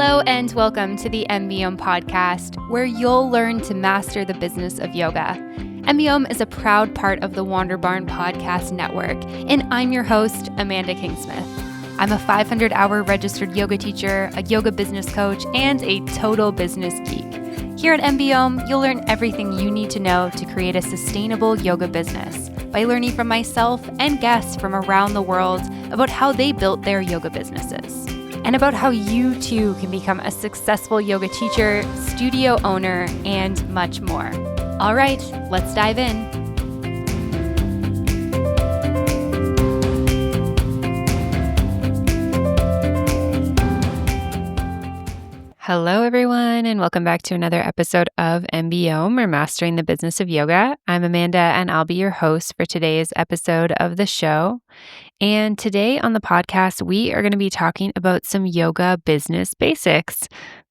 Hello and welcome to the MBOM podcast, where you'll learn to master the business of yoga. MBOM is a proud part of the Wander Barn Podcast Network, and I'm your host, Amanda Kingsmith. I'm a 500-hour registered yoga teacher, a yoga business coach, and a total business geek. Here at MBOM, you'll learn everything you need to know to create a sustainable yoga business by learning from myself and guests from around the world about how they built their yoga businesses, and about how you too can become a successful yoga teacher, studio owner, and much more. All right, let's dive in. Hello, everyone, and welcome back to another episode of MBOM, or Mastering the Business of Yoga. I'm Amanda, and I'll be your host for today's episode of the show. And today on the podcast, we are going to be talking about some yoga business basics.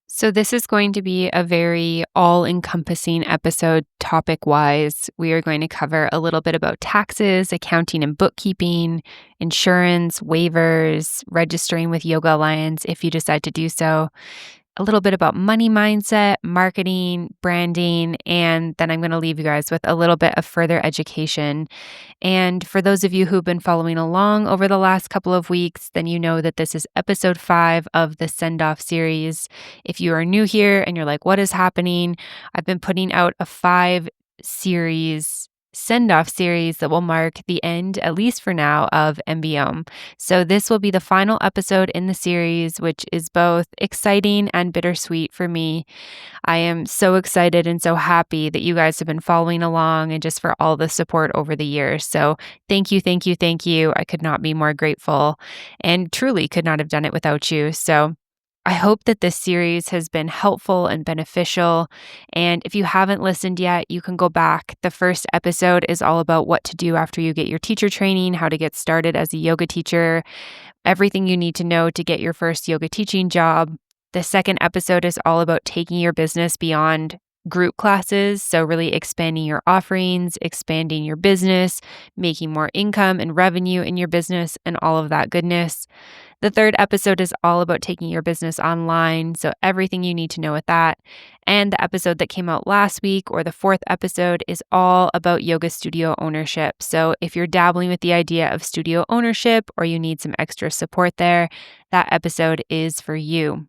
So this is going to be a very all-encompassing episode topic-wise. We are going to cover a little bit about taxes, accounting and bookkeeping, insurance, waivers, registering with Yoga Alliance if you decide to do so, a little bit about money mindset, marketing, branding, and then I'm going to leave you guys with a little bit of further education. And for those of you who've been following along over the last couple of weeks, then you know that this is episode 5 of the Send-Off series. If you are new here and you're like, what is happening? I've been putting out a 5-series send-off series that will mark the end, at least for now, of MBOM. So this will be the final episode in the series, which is both exciting and bittersweet for me. I am so excited and so happy that you guys have been following along and just for all the support over the years. So thank you, thank you, thank you. I could not be more grateful and truly could not have done it without you. So I hope that this series has been helpful and beneficial. And if you haven't listened yet, you can go back. The first episode is all about what to do after you get your teacher training, how to get started as a yoga teacher, everything you need to know to get your first yoga teaching job. The second episode is all about taking your business beyond group classes. So really expanding your offerings, expanding your business, making more income and revenue in your business, and all of that goodness. The third episode is all about taking your business online, so everything you need to know with that. And the episode that came out last week, or the fourth episode, is all about yoga studio ownership. So if you're dabbling with the idea of studio ownership or you need some extra support there, that episode is for you.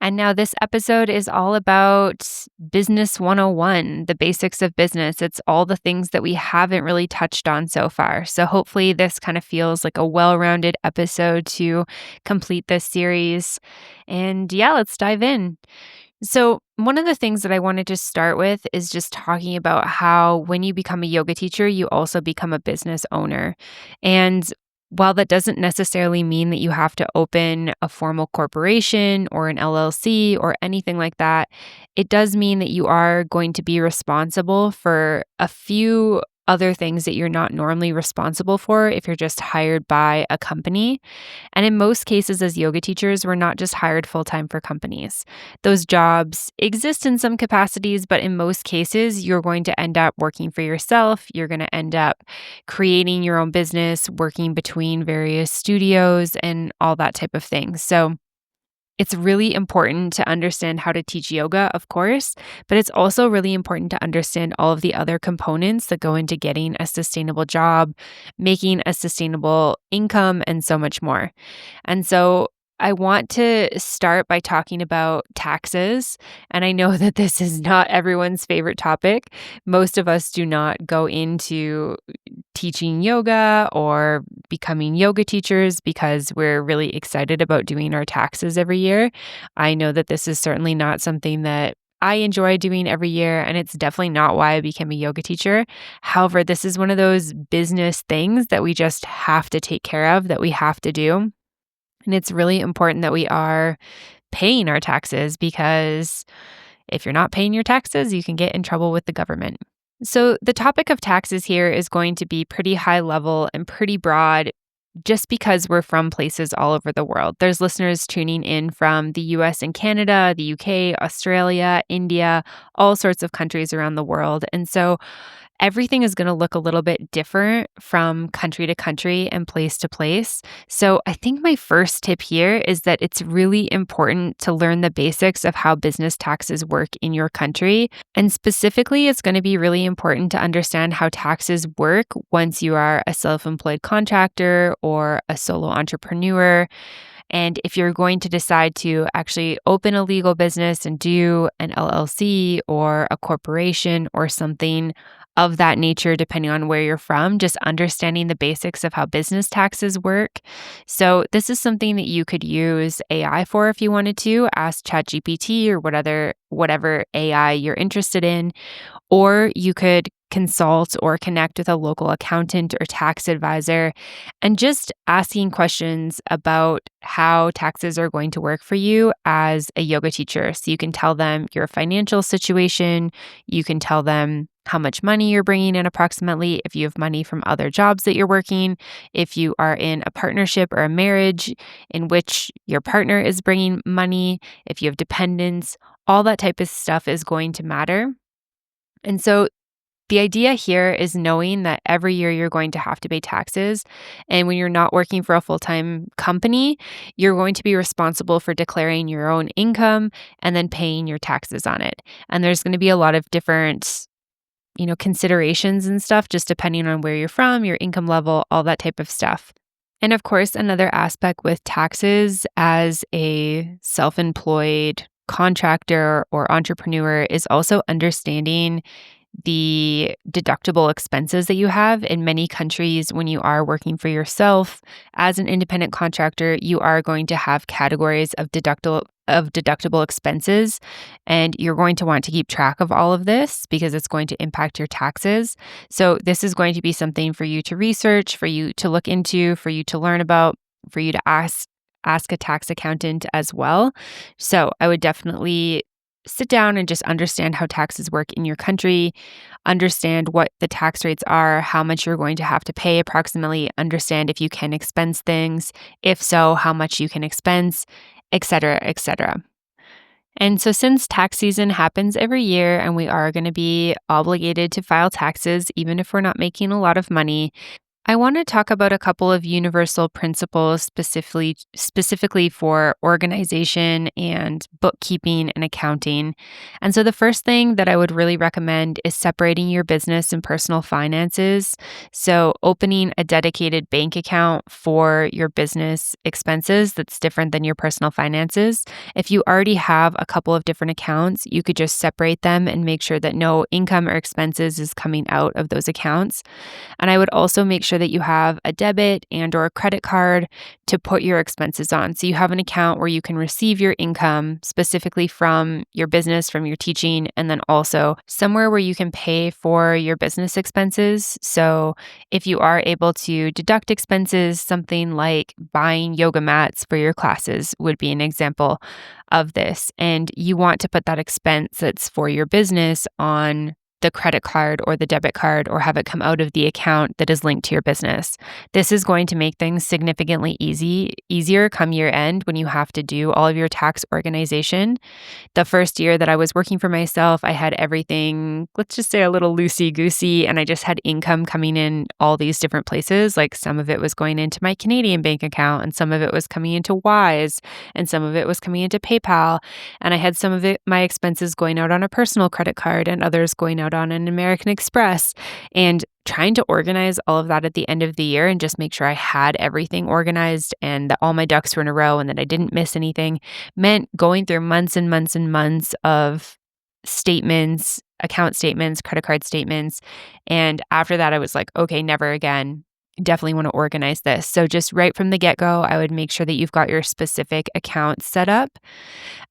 And now this episode is all about Business 101, the basics of business. It's all the things that we haven't really touched on so far. So hopefully this kind of feels like a well-rounded episode to complete this series. And yeah, let's dive in. So one of the things that I wanted to start with is just talking about how when you become a yoga teacher, you also become a business owner. And while that doesn't necessarily mean that you have to open a formal corporation or an LLC or anything like that, it does mean that you are going to be responsible for a few other things that you're not normally responsible for if you're just hired by a company. And in most cases as yoga teachers, we're not just hired full-time for companies. Those jobs exist in some capacities, but in most cases, you're going to end up working for yourself. You're going to end up creating your own business, working between various studios and all that type of thing. So it's really important to understand how to teach yoga, of course, but it's also really important to understand all of the other components that go into getting a sustainable job, making a sustainable income, and so much more. And so I want to start by talking about taxes. And I know that this is not everyone's favorite topic. Most of us do not go into teaching yoga or becoming yoga teachers because we're really excited about doing our taxes every year. I know that this is certainly not something that I enjoy doing every year, and it's definitely not why I became a yoga teacher. However, this is one of those business things that we just have to take care of, that we have to do. And it's really important that we are paying our taxes, because if you're not paying your taxes, you can get in trouble with the government. So the topic of taxes here is going to be pretty high level and pretty broad, just because we're from places all over the world. There's listeners tuning in from the US and Canada, the UK, Australia, India, all sorts of countries around the world. And so everything is going to look a little bit different from country to country and place to place. So I think my first tip here is that it's really important to learn the basics of how business taxes work in your country. And specifically, it's going to be really important to understand how taxes work once you are a self-employed contractor or a solo entrepreneur. And if you're going to decide to actually open a legal business and do an LLC or a corporation or something of that nature, depending on where you're from, just understanding the basics of how business taxes work. So, this is something that you could use AI for if you wanted to. Ask ChatGPT or whatever AI you're interested in, or you could consult or connect with a local accountant or tax advisor and just asking questions about how taxes are going to work for you as a yoga teacher. So you can tell them your financial situation, you can tell them how much money you're bringing in approximately, if you have money from other jobs that you're working, if you are in a partnership or a marriage in which your partner is bringing money, if you have dependents, all that type of stuff is going to matter. And so the idea here is knowing that every year you're going to have to pay taxes. And when you're not working for a full-time company, you're going to be responsible for declaring your own income and then paying your taxes on it. And there's going to be a lot of different, considerations and stuff, just depending on where you're from, your income level, all that type of stuff. And of course, another aspect with taxes as a self-employed contractor or entrepreneur is also understanding the deductible expenses that you have. In many countries, when you are working for yourself as an independent contractor, you are going to have categories of deductible expenses, and you're going to want to keep track of all of this because it's going to impact your taxes. So this is going to be something for you to research, for you to look into, for you to learn about, for you to ask a tax accountant as well. So I would definitely sit down and just understand how taxes work in your country, understand what the tax rates are, how much you're going to have to pay approximately, understand if you can expense things, if so, how much you can expense, et cetera, et cetera. And so since tax season happens every year and we are going to be obligated to file taxes, even if we're not making a lot of money, I want to talk about a couple of universal principles specifically for organization and bookkeeping and accounting. And so the first thing that I would really recommend is separating your business and personal finances. So opening a dedicated bank account for your business expenses that's different than your personal finances. If you already have a couple of different accounts, you could just separate them and make sure that no income or expenses is coming out of those accounts. And I would also make sure that you have a debit and or a credit card to put your expenses on. So you have an account where you can receive your income specifically from your business, from your teaching, and then also somewhere where you can pay for your business expenses. So if you are able to deduct expenses, something like buying yoga mats for your classes would be an example of this. And you want to put that expense that's for your business on the credit card or the debit card or have it come out of the account that is linked to your business. This is going to make things significantly easier come year end when you have to do all of your tax organization. The first year that I was working for myself, I had everything, let's just say a little loosey-goosey, and I just had income coming in all these different places. Like some of it was going into my Canadian bank account and some of it was coming into Wise and some of it was coming into PayPal. And I had some of my expenses going out on a personal credit card and others going out on an American Express, and trying to organize all of that at the end of the year and just make sure I had everything organized and that all my ducks were in a row and that I didn't miss anything meant going through months and months and months of statements, account statements, credit card statements. And after that, I was like, okay, never again. Definitely want to organize this. So just right from the get-go, I would make sure that you've got your specific accounts set up.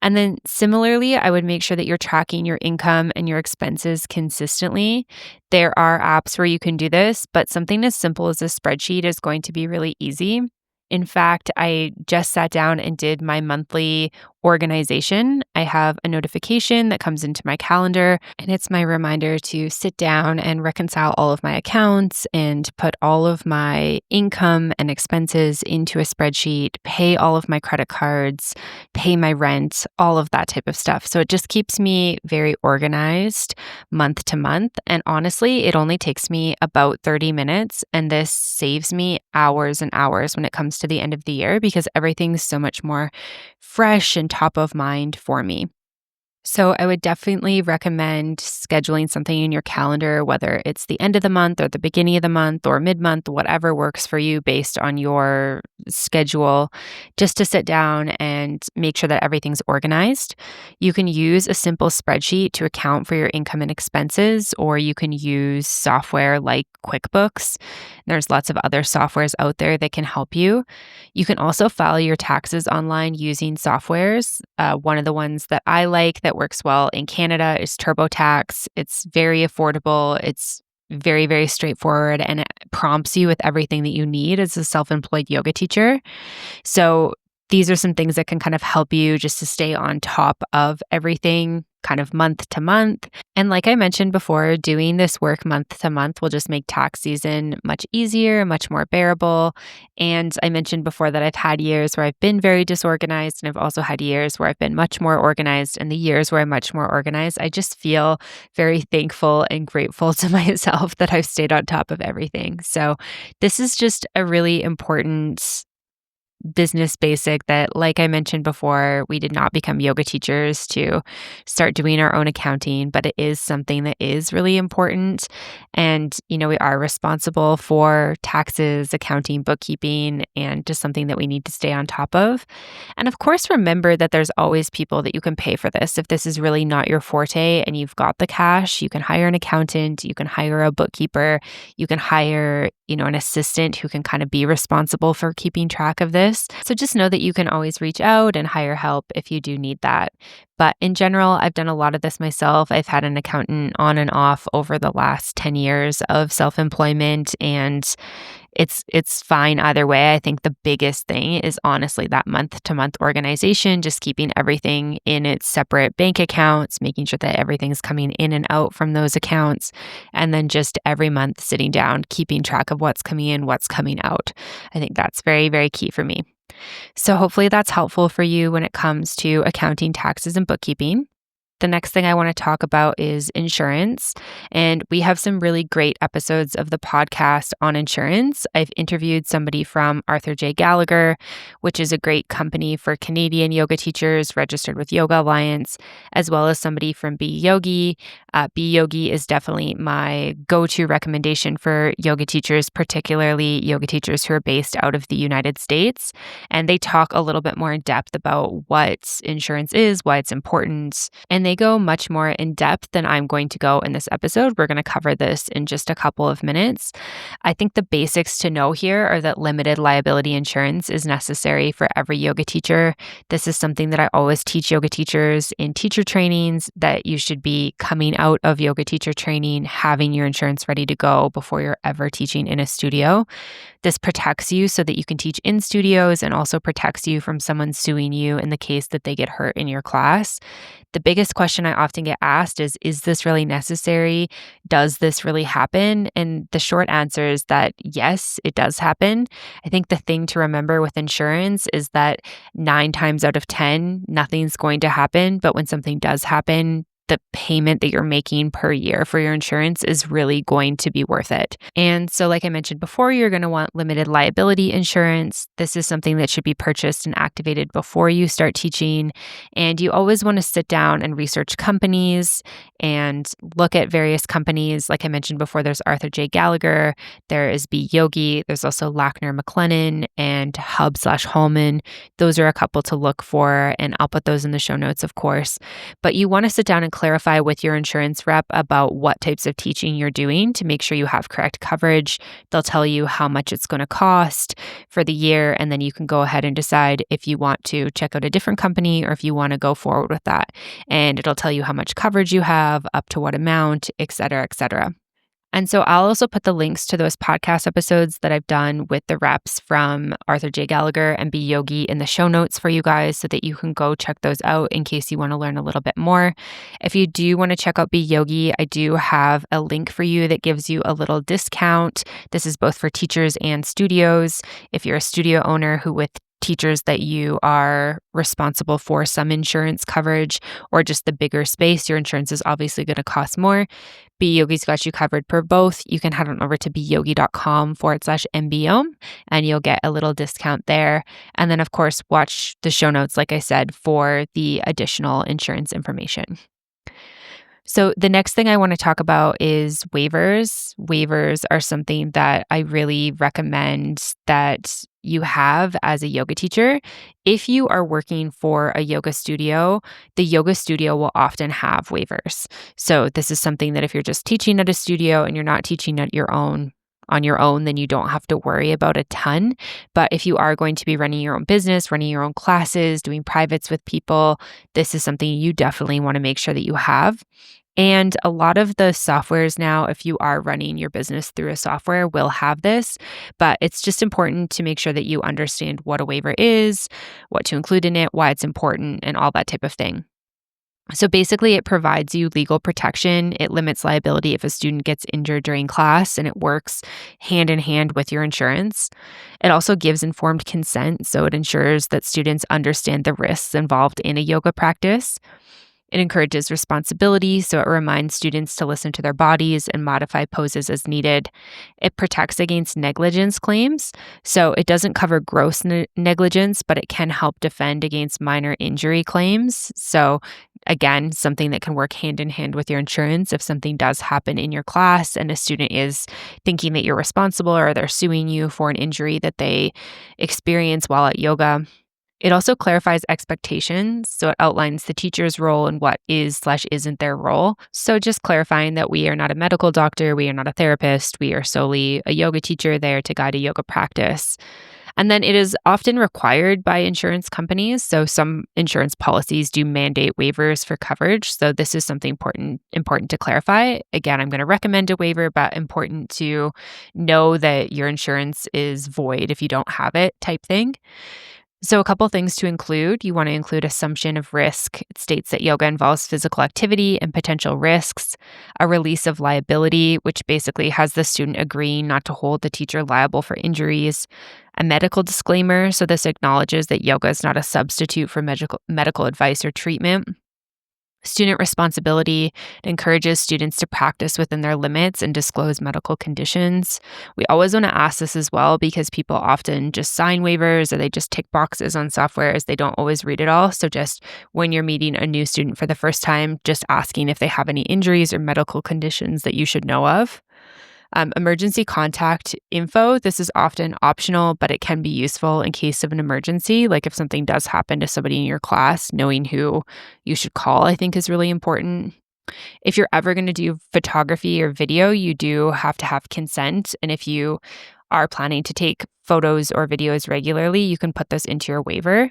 And then similarly, I would make sure that you're tracking your income and your expenses consistently. There are apps where you can do this, but something as simple as a spreadsheet is going to be really easy. In fact, I just sat down and did my monthly organization. I have a notification that comes into my calendar, and it's my reminder to sit down and reconcile all of my accounts and put all of my income and expenses into a spreadsheet, pay all of my credit cards, pay my rent, all of that type of stuff. So it just keeps me very organized month to month. And honestly, it only takes me about 30 minutes. And this saves me hours and hours when it comes to the end of the year because everything's so much more fresh and top of mind for me. So I would definitely recommend scheduling something in your calendar, whether it's the end of the month or the beginning of the month or mid-month, whatever works for you based on your schedule, just to sit down and make sure that everything's organized. You can use a simple spreadsheet to account for your income and expenses, or you can use software like QuickBooks. There's lots of other softwares out there that can help you. You can also file your taxes online using softwares. One of the ones that I like that works well in Canada is TurboTax. It's very affordable. It's very, very straightforward, and it prompts you with everything that you need as a self-employed yoga teacher. So these are some things that can kind of help you just to stay on top of everything kind of month to month. And like I mentioned before, doing this work month to month will just make tax season much easier, much more bearable. And I mentioned before that I've had years where I've been very disorganized, and I've also had years where I've been much more organized. And the years where I'm much more organized, I just feel very thankful and grateful to myself that I've stayed on top of everything. So this is just a really important business basic that, like I mentioned before, we did not become yoga teachers to start doing our own accounting, but it is something that is really important. And, we are responsible for taxes, accounting, bookkeeping, and just something that we need to stay on top of. And of course, remember that there's always people that you can pay for this. If this is really not your forte and you've got the cash, you can hire an accountant, you can hire a bookkeeper, you can hire, an assistant who can kind of be responsible for keeping track of this. So just know that you can always reach out and hire help if you do need that. But in general, I've done a lot of this myself. I've had an accountant on and off over the last 10 years of self-employment, and it's fine either way. I think the biggest thing is honestly that month-to-month organization, just keeping everything in its separate bank accounts, making sure that everything's coming in and out from those accounts, and then just every month sitting down, keeping track of what's coming in, what's coming out. I think that's very, very key for me. So hopefully that's helpful for you when it comes to accounting, taxes, and bookkeeping. The next thing I want to talk about is insurance. And we have some really great episodes of the podcast on insurance. I've interviewed somebody from Arthur J. Gallagher, which is a great company for Canadian yoga teachers registered with Yoga Alliance, as well as somebody from Be Yogi. Be Yogi is definitely my go-to recommendation for yoga teachers, particularly yoga teachers who are based out of the United States. And they talk a little bit more in depth about what insurance is, why it's important, and they go much more in depth than I'm going to go in this episode. We're going to cover this in just a couple of minutes. I think the basics to know here are that limited liability insurance is necessary for every yoga teacher. This is something that I always teach yoga teachers in teacher trainings, that you should be coming out of yoga teacher training having your insurance ready to go before you're ever teaching in a studio. This protects you so that you can teach in studios, and also protects you from someone suing you in the case that they get hurt in your class. The biggest question I often get asked is this really necessary? Does this really happen? And the short answer is that yes, it does happen. I think the thing to remember with insurance is that 9 times out of 10, nothing's going to happen. But when something does happen, the payment that you're making per year for your insurance is really going to be worth it. And so, like I mentioned before, you're going to want limited liability insurance. This is something that should be purchased and activated before you start teaching. And you always want to sit down and research companies and look at various companies. Like I mentioned before, there's Arthur J. Gallagher, there is Be Yogi, there's also Lackner McLennan and Hub/Hallman. Those are a couple to look for, and I'll put those in the show notes, of course. But you want to sit down and clarify with your insurance rep about what types of teaching you're doing to make sure you have correct coverage. They'll tell you how much it's going to cost for the year, and then you can go ahead and decide if you want to check out a different company or if you want to go forward with that. And it'll tell you how much coverage you have, up to what amount, et cetera, et cetera. And so I'll also put the links to those podcast episodes that I've done with the reps from Arthur J. Gallagher and Be Yogi in the show notes for you guys so that you can go check those out in case you want to learn a little bit more. If you do want to check out Be Yogi, I do have a link for you that gives you a little discount. This is both for teachers and studios. If you're a studio owner who with teachers that you are responsible for some insurance coverage or just the bigger space, your insurance is obviously going to cost more. Be Yogi's got you covered for both. You can head on over to beyogi.com/MBO and you'll get a little discount there. And then, of course, watch the show notes, like I said, for the additional insurance information. So the next thing I want to talk about is waivers. Waivers are something that I really recommend that you have as a yoga teacher. If you are working for a yoga studio, the yoga studio will often have waivers. So this is something that if you're just teaching at a studio and you're not teaching at your own on your own, then you don't have to worry about a ton. But if you are going to be running your own business, running your own classes, doing privates with people, this is something you definitely want to make sure that you have. And a lot of the softwares now, if you are running your business through a software, will have this, but it's just important to make sure that you understand what a waiver is, what to include in it, why it's important, and all that type of thing. So basically, it provides you legal protection. It limits liability if a student gets injured during class, and it works hand in hand with your insurance. It also gives informed consent, so it ensures that students understand the risks involved in a yoga practice. It encourages responsibility, so it reminds students to listen to their bodies and modify poses as needed. It protects against negligence claims, so it doesn't cover gross negligence, but it can help defend against minor injury claims. So again, something that can work hand in hand with your insurance. If something does happen in your class and a student is thinking that you're responsible or they're suing you for an injury that they experience while at yoga. It also clarifies expectations, so it outlines the teacher's role and what is/isn't their role. So just clarifying that we are not a medical doctor, we are not a therapist, we are solely a yoga teacher there to guide a yoga practice. And then it is often required by insurance companies. So some insurance policies do mandate waivers for coverage. So this is something important to clarify. Again, I'm going to recommend a waiver, but important to know that your insurance is void if you don't have it type thing. So a couple things to include. You want to include assumption of risk. It states that yoga involves physical activity and potential risks, a release of liability, which basically has the student agreeing not to hold the teacher liable for injuries, a medical disclaimer. So this acknowledges that yoga is not a substitute for medical advice or treatment. Student responsibility encourages students to practice within their limits and disclose medical conditions. We always want to ask this as well because people often just sign waivers or they just tick boxes on software as they don't always read it all. So just when you're meeting a new student for the first time, just asking if they have any injuries or medical conditions that you should know of. Emergency contact info. This is often optional, but it can be useful in case of an emergency. Like if something does happen to somebody in your class, knowing who you should call, I think is really important. If you're ever going to do photography or video, you do have to have consent. And if you are planning to take photos or videos regularly, you can put this into your waiver.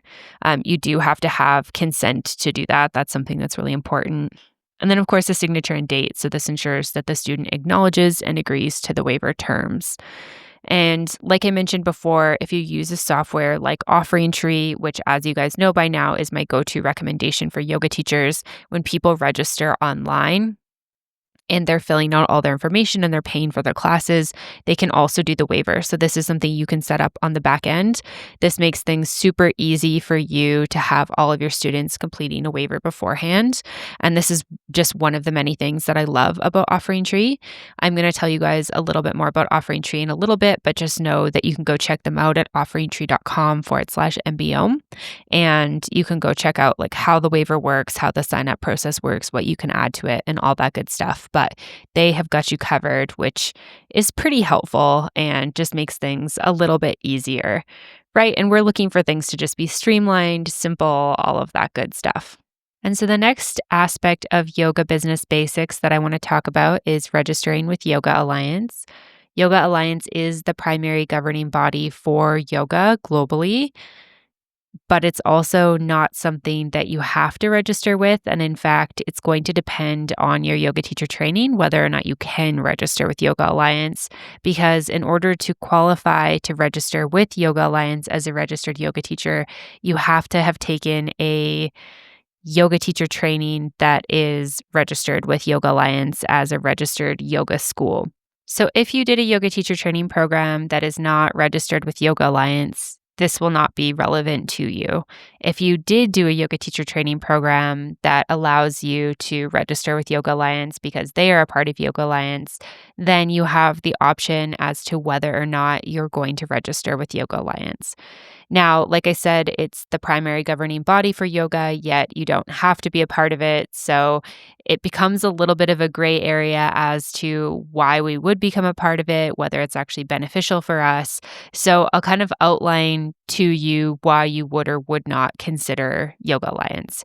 You do have to have consent to do that. That's something that's really important. And then, of course, the signature and date. So this ensures that the student acknowledges and agrees to the waiver terms. And like I mentioned before, if you use a software like Offering Tree, which as you guys know by now is my go-to recommendation for yoga teachers, when people register online, and they're filling out all their information and they're paying for their classes, they can also do the waiver. So this is something you can set up on the back end. This makes things super easy for you to have all of your students completing a waiver beforehand. And this is just one of the many things that I love about Offering Tree. I'm going to tell you guys a little bit more about Offering Tree in a little bit, but just know that you can go check them out at offeringtree.com/MBO. And you can go check out like how the waiver works, how the sign up process works, what you can add to it, and all that good stuff. But they have got you covered, which is pretty helpful and just makes things a little bit easier, right? And we're looking for things to just be streamlined, simple, all of that good stuff. And so the next aspect of yoga business basics that I want to talk about is registering with Yoga Alliance. Yoga Alliance is the primary governing body for yoga globally. but it's also not something that you have to register with. And in fact, it's going to depend on your yoga teacher training whether or not you can register with Yoga Alliance. Because in order to qualify to register with Yoga Alliance as a registered yoga teacher, you have to have taken a yoga teacher training that is registered with Yoga Alliance as a registered yoga school. So if you did a yoga teacher training program that is not registered with Yoga Alliance, this will not be relevant to you. If you did do a yoga teacher training program that allows you to register with Yoga Alliance because they are a part of Yoga Alliance, then you have the option as to whether or not you're going to register with Yoga Alliance. Now, like I said, it's the primary governing body for yoga, yet you don't have to be a part of it. So it becomes a little bit of a gray area as to why we would become a part of it, whether it's actually beneficial for us. So I'll kind of outline to you why you would or would not consider Yoga Alliance.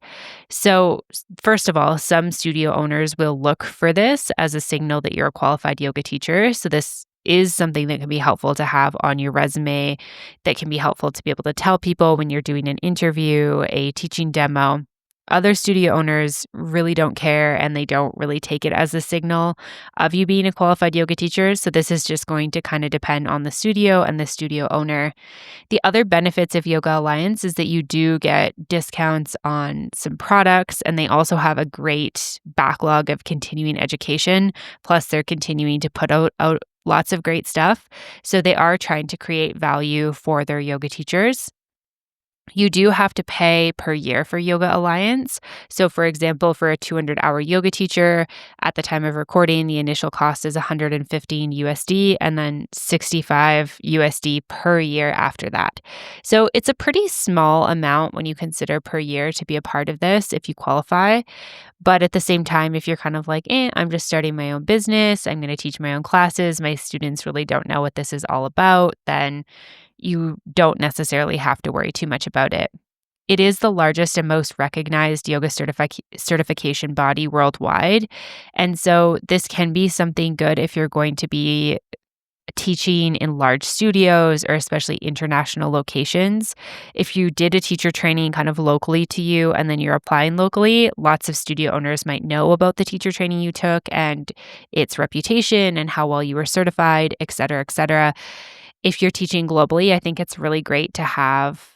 So, first of all, some studio owners will look for this as a signal that you're a qualified yoga teacher. So this is something that can be helpful to have on your resume, that can be helpful to be able to tell people when you're doing an interview, a teaching demo. Other studio owners really don't care and they don't really take it as a signal of you being a qualified yoga teacher. So this is just going to kind of depend on the studio and the studio owner. The other benefits of Yoga Alliance is that you do get discounts on some products, and they also have a great backlog of continuing education. Plus, they're continuing to put out lots of great stuff. So they are trying to create value for their yoga teachers. You do have to pay per year for Yoga Alliance. So, for example, for a 200-hour yoga teacher, at the time of recording, the initial cost is 115 USD and then 65 USD per year after that. So, it's a pretty small amount when you consider per year to be a part of this if you qualify. But at the same time, if you're kind of like, I'm just starting my own business, I'm going to teach my own classes, my students really don't know what this is all about, then you don't necessarily have to worry too much about it. It is the largest and most recognized yoga certification body worldwide. And so this can be something good if you're going to be teaching in large studios or especially international locations. If you did a teacher training kind of locally to you and then you're applying locally, lots of studio owners might know about the teacher training you took and its reputation and how well you were certified, et cetera, et cetera. If you're teaching globally, I think it's really great to have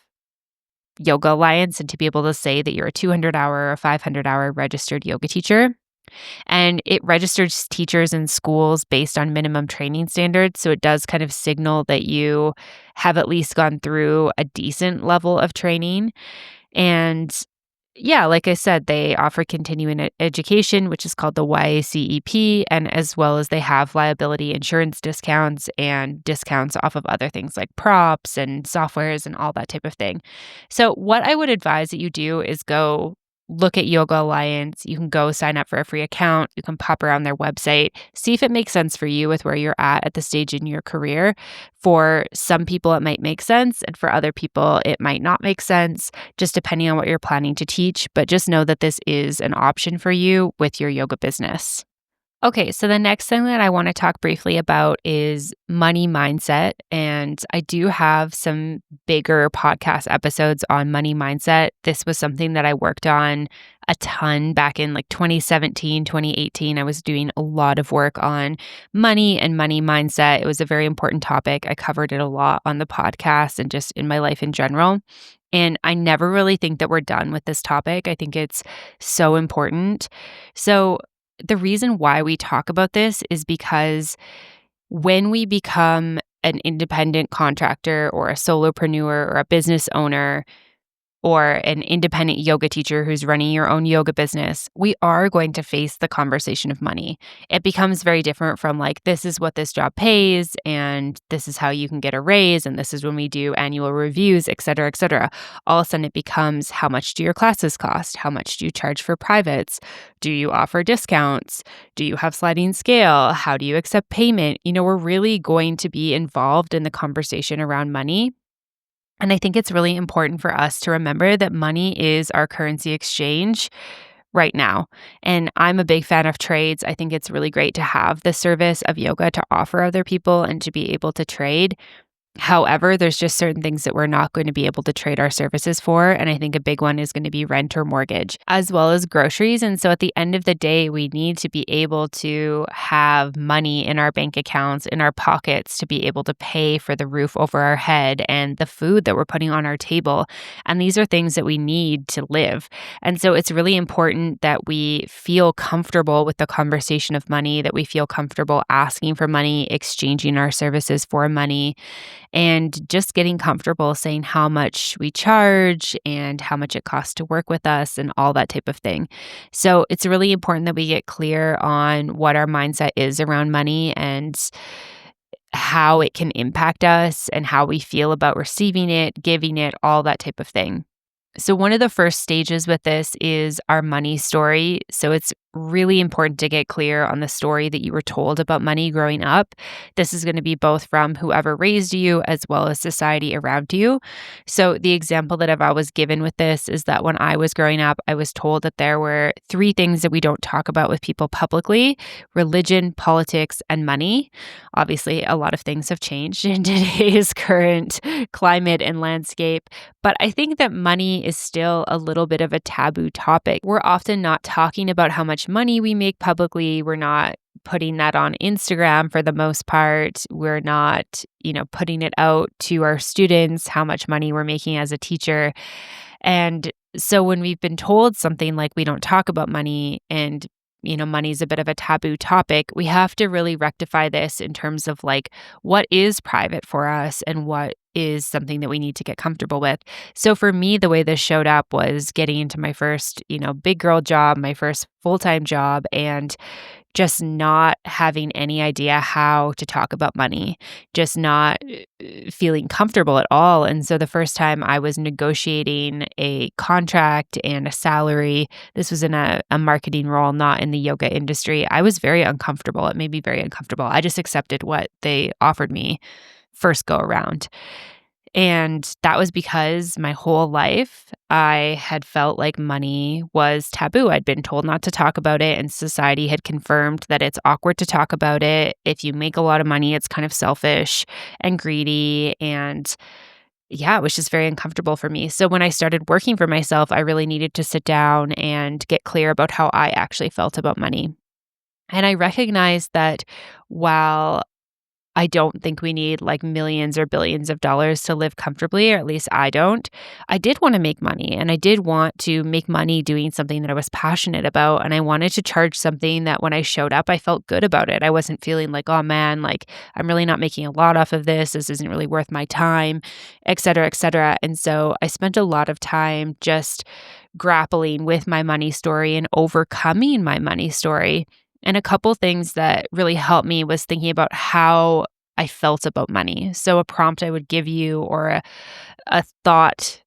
Yoga Alliance and to be able to say that you're a 200-hour or 500-hour registered yoga teacher. And it registers teachers in schools based on minimum training standards. So it does kind of signal that you have at least gone through a decent level of training. And yeah, like I said, they offer continuing education, which is called the YACEP, and as well as they have liability insurance discounts and discounts off of other things like props and softwares and all that type of thing. So what I would advise that you do is go look at Yoga Alliance. You can go sign up for a free account. You can pop around their website, see if it makes sense for you with where you're at the stage in your career. For some people, it might make sense. And for other people, it might not make sense, just depending on what you're planning to teach. But just know that this is an option for you with your yoga business. Okay, so the next thing that I want to talk briefly about is money mindset. And I do have some bigger podcast episodes on money mindset. This was something that I worked on a ton back in like 2017, 2018. I was doing a lot of work on money and money mindset. It was a very important topic. I covered it a lot on the podcast and just in my life in general. And I never really think that we're done with this topic. I think it's so important. So the reason why we talk about this is because when we become an independent contractor or a solopreneur or a business owner or an independent yoga teacher who's running your own yoga business, we are going to face the conversation of money. It becomes very different from like, this is what this job pays, and this is how you can get a raise, and this is when we do annual reviews, et cetera, et cetera. All of a sudden it becomes, how much do your classes cost? How much do you charge for privates? Do you offer discounts? Do you have sliding scale? How do you accept payment? We're really going to be involved in the conversation around money. And I think it's really important for us to remember that money is our currency exchange right now. And I'm a big fan of trades. I think it's really great to have the service of yoga to offer other people and to be able to trade. However, there's just certain things that we're not going to be able to trade our services for. And I think a big one is going to be rent or mortgage, as well as groceries. And so at the end of the day, we need to be able to have money in our bank accounts, in our pockets, to be able to pay for the roof over our head and the food that we're putting on our table. And these are things that we need to live. And so it's really important that we feel comfortable with the conversation of money, that we feel comfortable asking for money, exchanging our services for money, and just getting comfortable saying how much we charge and how much it costs to work with us and all that type of thing. So it's really important that we get clear on what our mindset is around money and how it can impact us and how we feel about receiving it, giving it, all that type of thing. So, one of the first stages with this is our money story. So, it's really important to get clear on the story that you were told about money growing up. This is going to be both from whoever raised you as well as society around you. So, the example that I've always given with this is that when I was growing up, I was told that there were three things that we don't talk about with people publicly: religion, politics, and money. Obviously, a lot of things have changed in today's current climate and landscape. But I think that money is still a little bit of a taboo topic. We're often not talking about how much money we make publicly. We're not putting that on Instagram for the most part. We're not, putting it out to our students how much money we're making as a teacher. And so when we've been told something like we don't talk about money and money's a bit of a taboo topic, we have to really rectify this in terms of like what is private for us and what is something that we need to get comfortable with. So for me, the way this showed up was getting into my first, big girl job, my first full-time job, and just not having any idea how to talk about money, just not feeling comfortable at all. And so the first time I was negotiating a contract and a salary, this was in a marketing role, not in the yoga industry, I was very uncomfortable. It made me very uncomfortable. I just accepted what they offered me first go around. And that was because my whole life I had felt like money was taboo. I'd been told not to talk about it, and society had confirmed that it's awkward to talk about it. If you make a lot of money, it's kind of selfish and greedy. And yeah, it was just very uncomfortable for me. So when I started working for myself, I really needed to sit down and get clear about how I actually felt about money. And I recognized that while I don't think we need like millions or billions of dollars to live comfortably, or at least I don't. I did want to make money, and I did want to make money doing something that I was passionate about. And I wanted to charge something that when I showed up, I felt good about it. I wasn't feeling like, oh man, like I'm really not making a lot off of this. This isn't really worth my time, et cetera, et cetera. And so I spent a lot of time just grappling with my money story and overcoming my money story. And a couple things that really helped me was thinking about how I felt about money. So a prompt I would give you, or a thought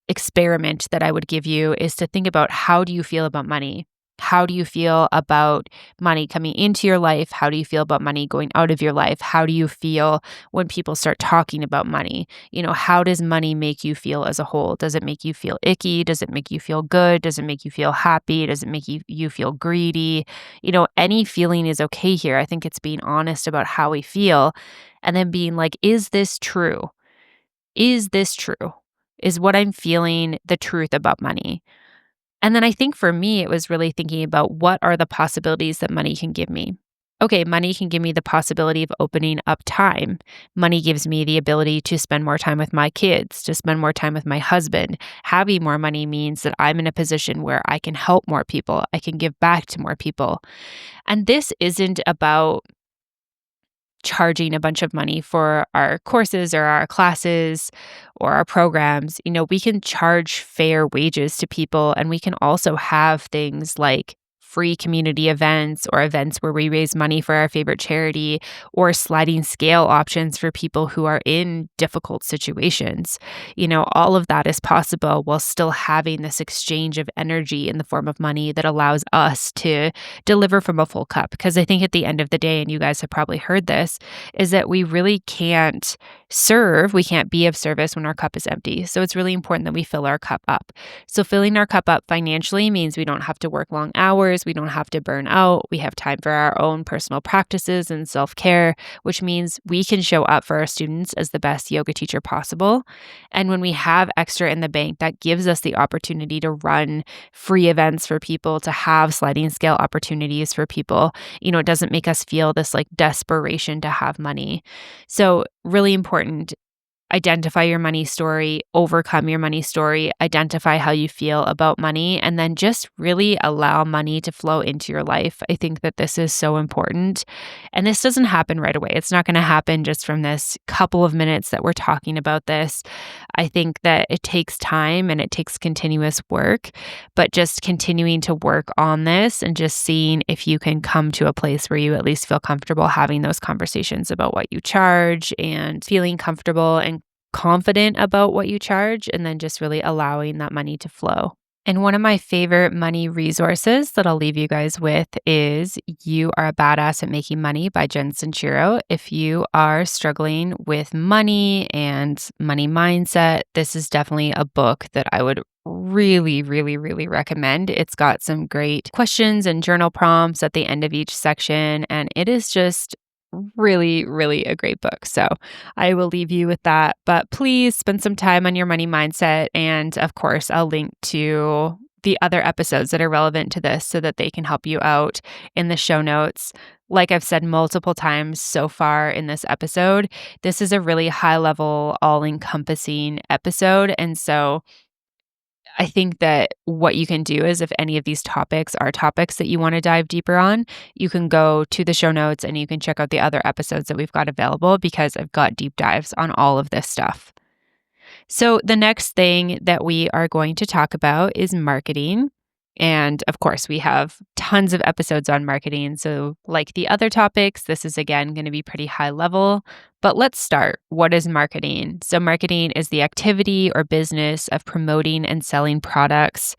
experiment that I would give you, is to think about, how do you feel about money? How do you feel about money coming into your life? How do you feel about money going out of your life? How do you feel when people start talking about money? How does money make you feel as a whole? Does it make you feel icky? Does it make you feel good? Does it make you feel happy? Does it make you feel greedy? Any feeling is okay here. I think it's being honest about how we feel, and then being like, is this true? Is this true? Is what I'm feeling the truth about money? And then I think for me, it was really thinking about, what are the possibilities that money can give me? Okay, money can give me the possibility of opening up time. Money gives me the ability to spend more time with my kids, to spend more time with my husband. Having more money means that I'm in a position where I can help more people. I can give back to more people. And this isn't about charging a bunch of money for our courses or our classes or our programs. We can charge fair wages to people, and we can also have things like free community events, or events where we raise money for our favorite charity, or sliding scale options for people who are in difficult situations. All of that is possible while still having this exchange of energy in the form of money that allows us to deliver from a full cup. Because I think at the end of the day, and you guys have probably heard this, is that we really can't we can't be of service when our cup is empty. So it's really important that we fill our cup up. So filling our cup up financially means we don't have to work long hours. teachers, we don't have to burn out. We have time for our own personal practices and self-care, which means we can show up for our students as the best yoga teacher possible. And when we have extra in the bank, that gives us the opportunity to run free events for people, to have sliding scale opportunities for people. It doesn't make us feel this like desperation to have money. So, really important. Identify your money story, overcome your money story, identify how you feel about money, and then just really allow money to flow into your life. I think that this is so important. And this doesn't happen right away. It's not going to happen just from this couple of minutes that we're talking about this. I think that it takes time and it takes continuous work, but just continuing to work on this and just seeing if you can come to a place where you at least feel comfortable having those conversations about what you charge and feeling comfortable and confident about what you charge, and then just really allowing that money to flow. And one of my favorite money resources that I'll leave you guys with is You Are a Badass at Making Money by Jen Sincero. If you are struggling with money and money mindset, this is definitely a book that I would really, really, really recommend. It's got some great questions and journal prompts at the end of each section, and it is just really, really a great book. So I will leave you with that. But please spend some time on your money mindset. And of course, I'll link to the other episodes that are relevant to this so that they can help you out in the show notes. Like I've said multiple times so far in this episode, this is a really high level, all encompassing episode. And so I think that what you can do is if any of these topics are topics that you want to dive deeper on, you can go to the show notes and you can check out the other episodes that we've got available because I've got deep dives on all of this stuff. So the next thing that we are going to talk about is marketing. And of course, we have tons of episodes on marketing. So, like the other topics, this is again going to be pretty high level. But let's start. What is marketing? So, marketing is the activity or business of promoting and selling products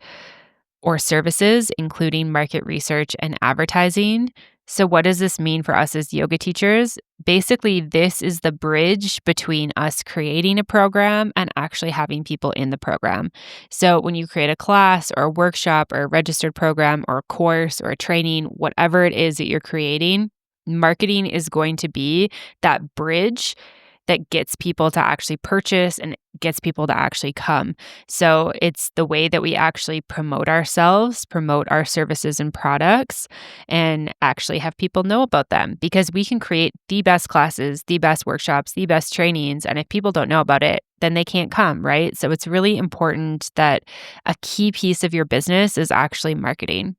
or services, including market research and advertising. So, what does this mean for us as yoga teachers? Basically, this is the bridge between us creating a program and actually having people in the program. So, when you create a class or a workshop or a registered program or a course or a training, whatever it is that you're creating, marketing is going to be that bridge that gets people to actually purchase and gets people to actually come. So it's the way that we actually promote ourselves, promote our services and products, and actually have people know about them, because we can create the best classes, the best workshops, the best trainings. And if people don't know about it, then they can't come, right? So it's really important that a key piece of your business is actually marketing.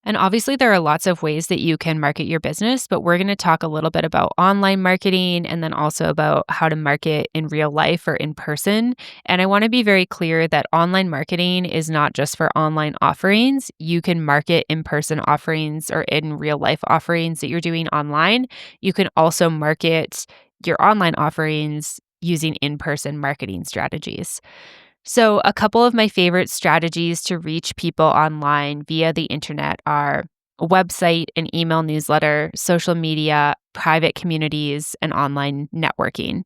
And obviously, there are lots of ways that you can market your business, but we're going to talk a little bit about online marketing and then also about how to market in real life or in person. And I want to be very clear that online marketing is not just for online offerings. You can market in-person offerings or in real life offerings that you're doing online. You can also market your online offerings using in-person marketing strategies. So, a couple of my favorite strategies to reach people online via the internet are a website, an email newsletter, social media, private communities, and online networking.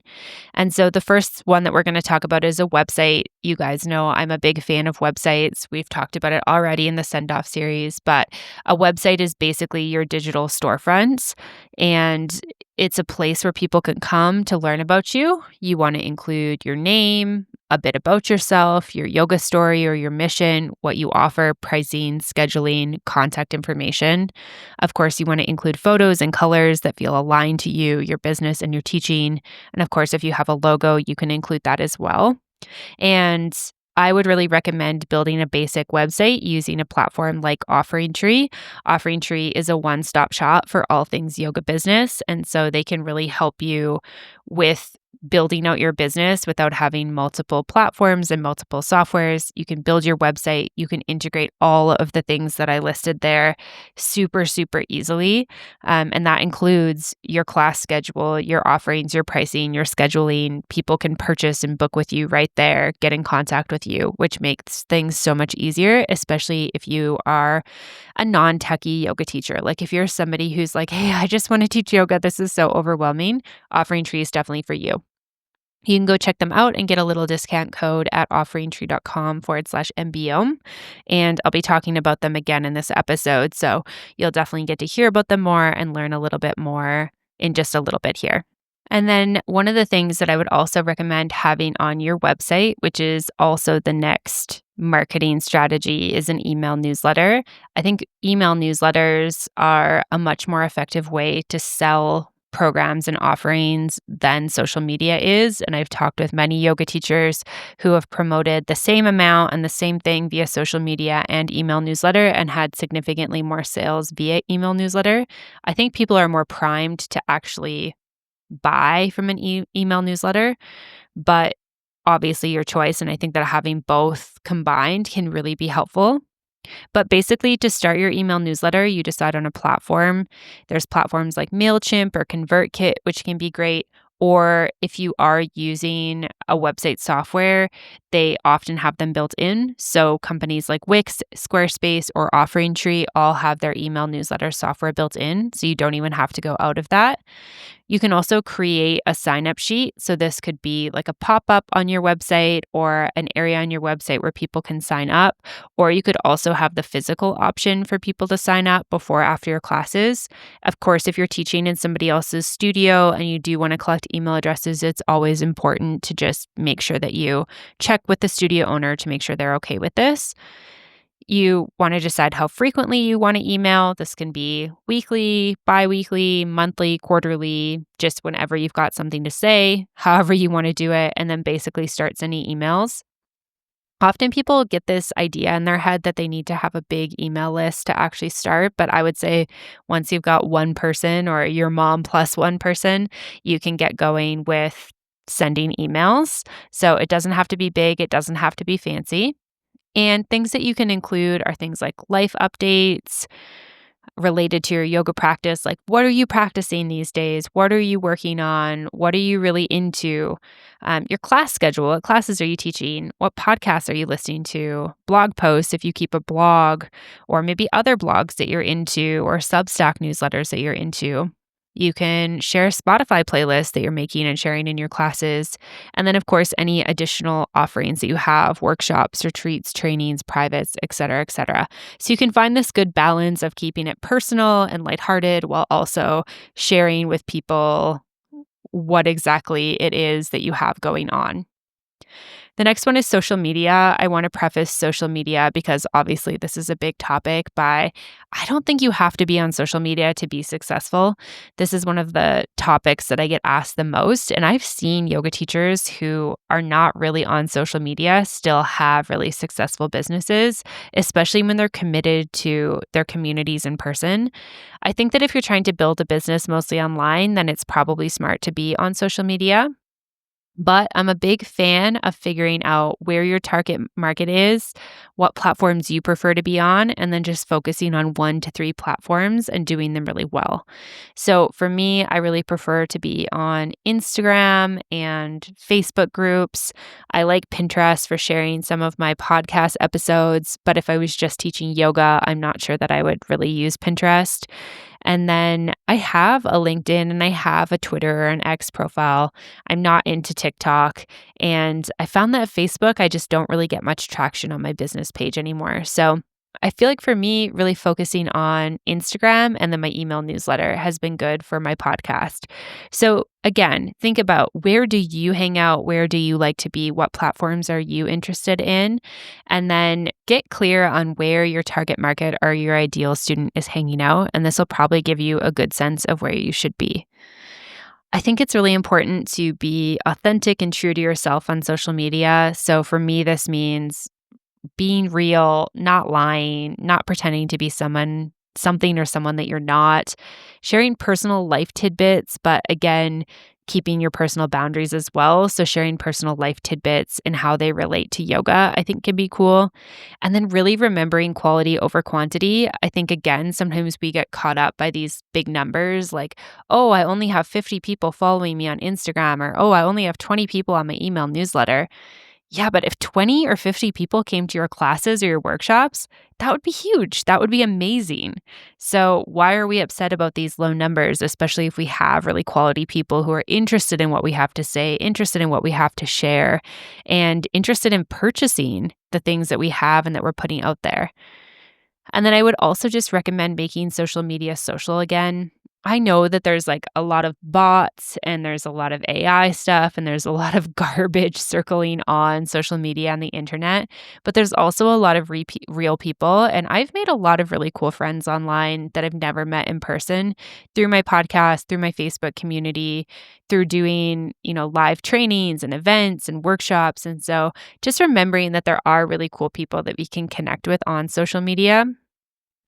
And so the first one that we're going to talk about is a website. You guys know I'm a big fan of websites. We've talked about it already in the Send Off series, but a website is basically your digital storefront, and it's a place where people can come to learn about you. You want to include your name, a bit about yourself, your yoga story or your mission, what you offer, pricing, scheduling, contact information. Of course, you want to include photos and colors that feel aligned to you, your business, and your teaching. And of course, if you have a logo, you can include that as well. And I would really recommend building a basic website using a platform like Offering Tree. Offering Tree is a one-stop shop for all things yoga business. And so they can really help you with building out your business without having multiple platforms and multiple softwares. You can build your website. You can integrate all of the things that I listed there super, super easily. And that includes your class schedule, your offerings, your pricing, your scheduling. People can purchase and book with you right there, get in contact with you, which makes things so much easier, especially if you are a non-techie yoga teacher. Like if you're somebody who's like, hey, I just want to teach yoga, this is so overwhelming, Offering Tree is definitely for you. You can go check them out and get a little discount code at offeringtree.com/MBO. And I'll be talking about them again in this episode. So you'll definitely get to hear about them more and learn a little bit more in just a little bit here. And then one of the things that I would also recommend having on your website, which is also the next marketing strategy, is an email newsletter. I think email newsletters are a much more effective way to sell programs and offerings than social media is. And I've talked with many yoga teachers who have promoted the same amount and the same thing via social media and email newsletter and had significantly more sales via email newsletter. I think people are more primed to actually buy from an email newsletter, but obviously your choice. And I think that having both combined can really be helpful. But basically, to start your email newsletter, you decide on a platform. There's platforms like MailChimp or ConvertKit, which can be great. Or if you are using a website software, they often have them built in. So companies like Wix, Squarespace, or OfferingTree all have their email newsletter software built in. So you don't even have to go out of that. You can also create a sign-up sheet. So this could be like a pop-up on your website or an area on your website where people can sign up. Or you could also have the physical option for people to sign up before or after your classes. Of course, if you're teaching in somebody else's studio and you do want to collect email addresses, it's always important to just make sure that you check with the studio owner to make sure they're okay with this. You want to decide how frequently you want to email. This can be weekly, bi-weekly, monthly, quarterly, just whenever you've got something to say, however you want to do it, and then basically start sending emails. Often people get this idea in their head that they need to have a big email list to actually start. But I would say once you've got one person or your mom plus one person, you can get going with sending emails. So it doesn't have to be big. It doesn't have to be fancy. And things that you can include are things like life updates related to your yoga practice. Like, what are you practicing these days? What are you working on? What are you really into? Your class schedule. What classes are you teaching? What podcasts are you listening to? Blog posts, if you keep a blog, or maybe other blogs that you're into, or Substack newsletters that you're into. You can share a Spotify playlist that you're making and sharing in your classes. And then, of course, any additional offerings that you have, workshops, retreats, trainings, privates, et cetera, et cetera. So you can find this good balance of keeping it personal and lighthearted while also sharing with people what exactly it is that you have going on. The next one is social media. I want to preface social media because obviously this is a big topic by I don't think you have to be on social media to be successful. This is one of the topics that I get asked the most. And I've seen yoga teachers who are not really on social media still have really successful businesses, especially when they're committed to their communities in person. I think that if you're trying to build a business mostly online, then it's probably smart to be on social media. But I'm a big fan of figuring out where your target market is, what platforms you prefer to be on, and then just focusing on 1 to 3 platforms and doing them really well. So for me, I really prefer to be on Instagram and Facebook groups. I like Pinterest for sharing some of my podcast episodes, but if I was just teaching yoga, I'm not sure that I would really use Pinterest. And then I have a LinkedIn and I have a Twitter or an X profile. I'm not into TikTok. And I found that Facebook, I just don't really get much traction on my business page anymore. So I feel like for me, really focusing on Instagram and then my email newsletter has been good for my podcast. So again, think about where do you hang out? Where do you like to be? What platforms are you interested in? And then get clear on where your target market or your ideal student is hanging out. And this will probably give you a good sense of where you should be. I think it's really important to be authentic and true to yourself on social media. So for me, this means being real, not lying, not pretending to be something or someone that you're not, sharing personal life tidbits, but again, keeping your personal boundaries as well. So sharing personal life tidbits and how they relate to yoga, I think can be cool. And then really remembering quality over quantity. I think again, sometimes we get caught up by these big numbers like, oh, I only have 50 people following me on Instagram, or oh, I only have 20 people on my email newsletter. Yeah, but if 20 or 50 people came to your classes or your workshops, that would be huge. That would be amazing. So, why are we upset about these low numbers, especially if we have really quality people who are interested in what we have to say, interested in what we have to share, and interested in purchasing the things that we have and that we're putting out there? And then I would also just recommend making social media social again. I know that there's like a lot of bots and there's a lot of AI stuff and there's a lot of garbage circling on social media and the internet, but there's also a lot of real people. And I've made a lot of really cool friends online that I've never met in person through my podcast, through my Facebook community, through doing, live trainings and events and workshops. And so just remembering that there are really cool people that we can connect with on social media.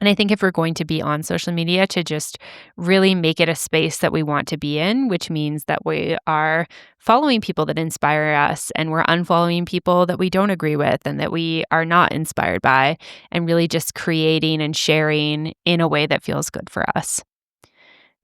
And I think if we're going to be on social media, to just really make it a space that we want to be in, which means that we are following people that inspire us and we're unfollowing people that we don't agree with and that we are not inspired by, and really just creating and sharing in a way that feels good for us.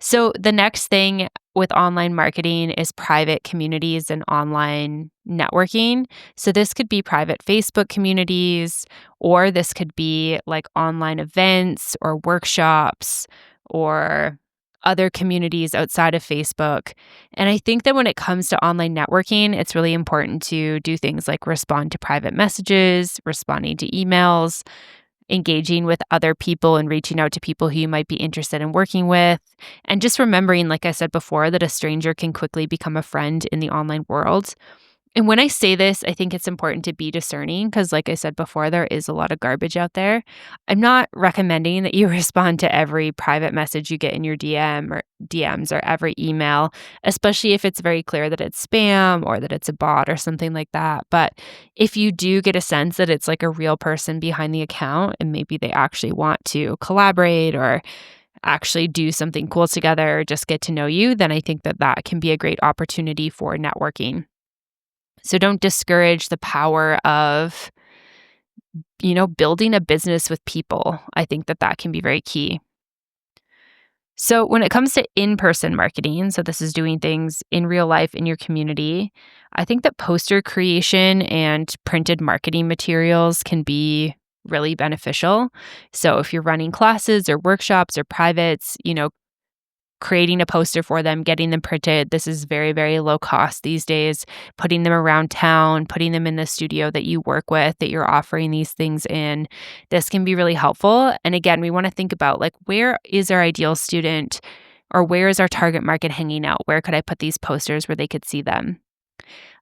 So, the next thing with online marketing is private communities and online networking. So, this could be private Facebook communities, or this could be like online events or workshops or other communities outside of Facebook. And I think that when it comes to online networking, it's really important to do things like respond to private messages, responding to emails, engaging with other people and reaching out to people who you might be interested in working with. And just remembering, like I said before, that a stranger can quickly become a friend in the online world. And when I say this, I think it's important to be discerning because, like I said before, there is a lot of garbage out there. I'm not recommending that you respond to every private message you get in your DMs or every email, especially if it's very clear that it's spam or that it's a bot or something like that. But if you do get a sense that it's like a real person behind the account and maybe they actually want to collaborate or actually do something cool together or just get to know you, then I think that that can be a great opportunity for networking. So don't discourage the power of, building a business with people. I think that that can be very key. So when it comes to in-person marketing, so this is doing things in real life in your community, I think that poster creation and printed marketing materials can be really beneficial. So if you're running classes or workshops or privates, creating a poster for them, getting them printed. This is very, very low cost these days. Putting them around town, putting them in the studio that you work with, that you're offering these things in. This can be really helpful. And again, we want to think about like, where is our ideal student or where is our target market hanging out? Where could I put these posters where they could see them?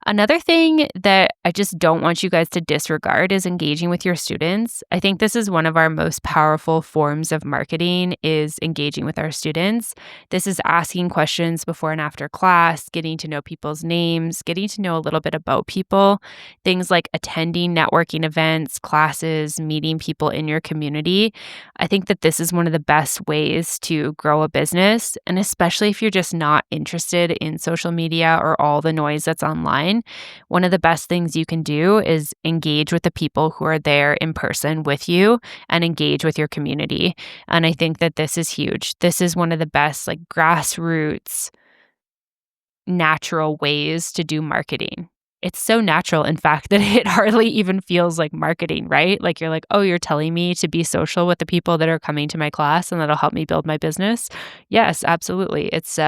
Another thing that I just don't want you guys to disregard is engaging with your students. I think this is one of our most powerful forms of marketing is engaging with our students. This is asking questions before and after class, getting to know people's names, getting to know a little bit about people, things like attending networking events, classes, meeting people in your community. I think that this is one of the best ways to grow a business, and especially if you're just not interested in social media or all the noise that's online. One of the best things you can do is engage with the people who are there in person with you and engage with your community. And I think that this is huge. This is one of the best, like, grassroots, natural ways to do marketing. It's so natural, in fact, that it hardly even feels like marketing, right? Like you're like, oh, you're telling me to be social with the people that are coming to my class and that'll help me build my business. Yes, absolutely. It's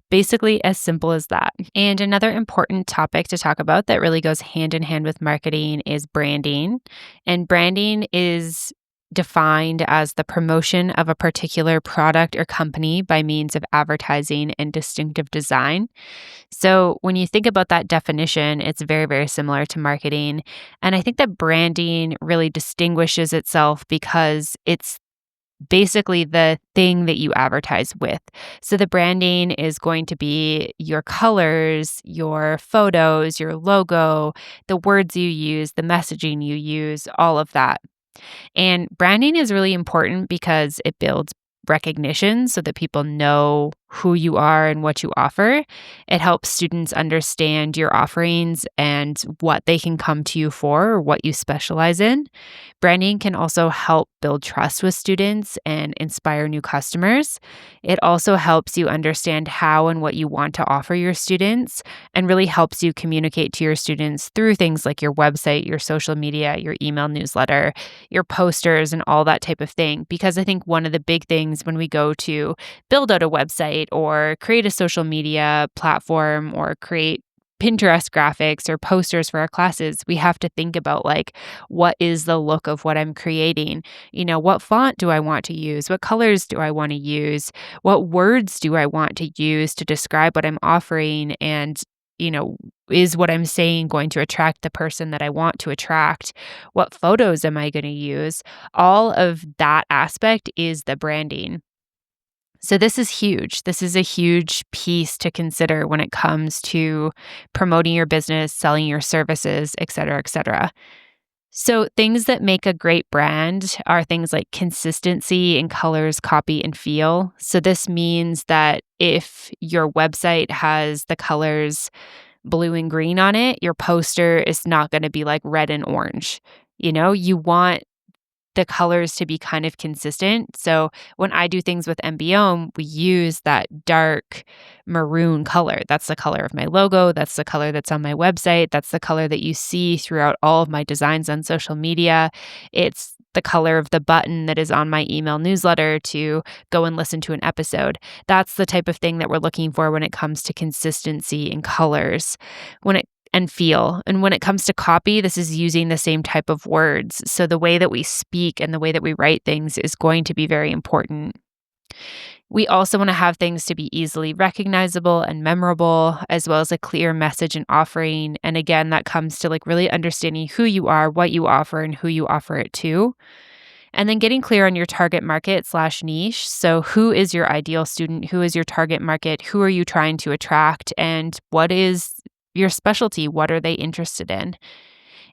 basically as simple as that. And another important topic to talk about that really goes hand in hand with marketing is branding. And branding is defined as the promotion of a particular product or company by means of advertising and distinctive design. So when you think about that definition, it's very, very similar to marketing. And I think that branding really distinguishes itself because it's basically the thing that you advertise with. So the branding is going to be your colors, your photos, your logo, the words you use, the messaging you use, all of that. And branding is really important because it builds recognition so that people know who you are and what you offer. It helps students understand your offerings and what they can come to you for or what you specialize in. Branding can also help build trust with students and inspire new customers. It also helps you understand how and what you want to offer your students and really helps you communicate to your students through things like your website, your social media, your email newsletter, your posters, and all that type of thing. Because I think one of the big things when we go to build out a website or create a social media platform or create Pinterest graphics or posters for our classes, we have to think about like, what is the look of what I'm creating? What font do I want to use? What colors do I want to use? What words do I want to use to describe what I'm offering? And, is what I'm saying going to attract the person that I want to attract? What photos am I going to use? All of that aspect is the branding. So this is huge. This is a huge piece to consider when it comes to promoting your business, selling your services, et cetera, et cetera. So things that make a great brand are things like consistency in colors, copy, and feel. So this means that if your website has the colors blue and green on it, your poster is not going to be like red and orange. You want the colors to be kind of consistent. So when I do things with MBO, we use that dark maroon color. That's the color of my logo. That's the color that's on my website. That's the color that you see throughout all of my designs on social media. It's the color of the button that is on my email newsletter to go and listen to an episode. That's the type of thing that we're looking for when it comes to consistency in colors. And feel. And when it comes to copy, this is using the same type of words. So the way that we speak and the way that we write things is going to be very important. We also want to have things to be easily recognizable and memorable, as well as a clear message and offering. And again, that comes to like really understanding who you are, what you offer, and who you offer it to. And then getting clear on your target market / niche. So who is your ideal student? Who is your target market? Who are you trying to attract? And what is your specialty? What are they interested in?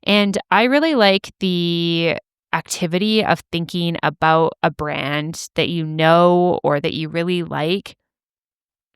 And I really like the activity of thinking about a brand that you know or that you really like